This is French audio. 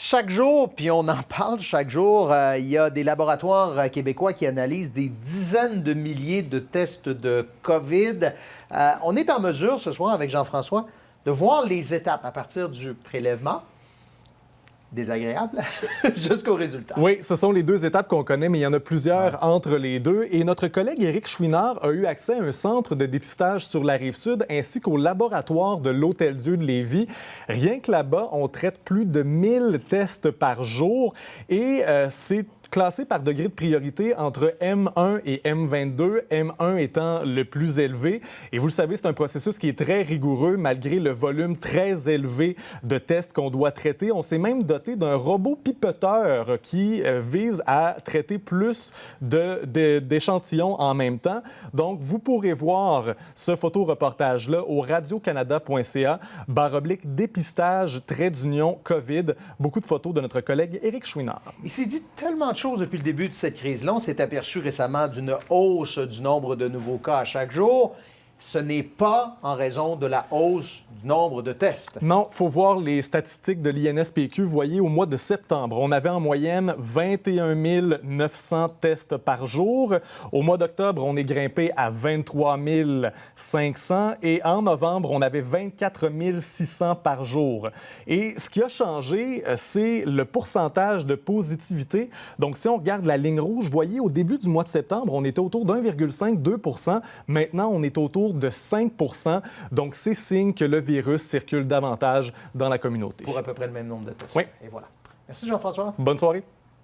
Chaque jour, puis on en parle chaque jour, il y a des laboratoires québécois qui analysent des dizaines de milliers de tests de COVID. On est en mesure ce soir avec Jean-François de voir les étapes à partir du prélèvement, désagréable, jusqu'au résultat. Oui, ce sont les deux étapes qu'on connaît, mais il y en a plusieurs entre les deux. Et notre collègue Éric Chouinard a eu accès à un centre de dépistage sur la Rive-Sud ainsi qu'au laboratoire de l'Hôtel-Dieu de Lévis. Rien que là-bas, on traite plus de 1000 tests par jour et c'est classé par degré de priorité entre M1 et M22, M1 étant le plus élevé. Et vous le savez, c'est un processus qui est très rigoureux malgré le volume très élevé de tests qu'on doit traiter. On s'est même doté d'un robot pipoteur qui vise à traiter plus d'échantillons en même temps. Donc, vous pourrez voir ce photoreportage-là au radiocanada.ca/dépistage COVID. Beaucoup de photos de notre collègue Éric Chouinard. Il s'est dit tellement de choses depuis le début de cette crise-là. On s'est aperçu récemment d'une hausse du nombre de nouveaux cas à chaque jour. Ce n'est pas en raison de la hausse du nombre de tests. Non, il faut voir les statistiques de l'INSPQ. Vous voyez, au mois de septembre, on avait en moyenne 21 900 tests par jour. Au mois d'octobre, on est grimpé à 23 500. Et en novembre, on avait 24 600 par jour. Et ce qui a changé, c'est le pourcentage de positivité. Donc, si on regarde la ligne rouge, vous voyez, au début du mois de septembre, on était autour d'1,5-2 %. Maintenant, on est autour de 5 %. Donc, c'est signe que le virus circule davantage dans la communauté. Pour à peu près le même nombre de tests. Oui. Et voilà. Merci Jean-François. Bonne soirée.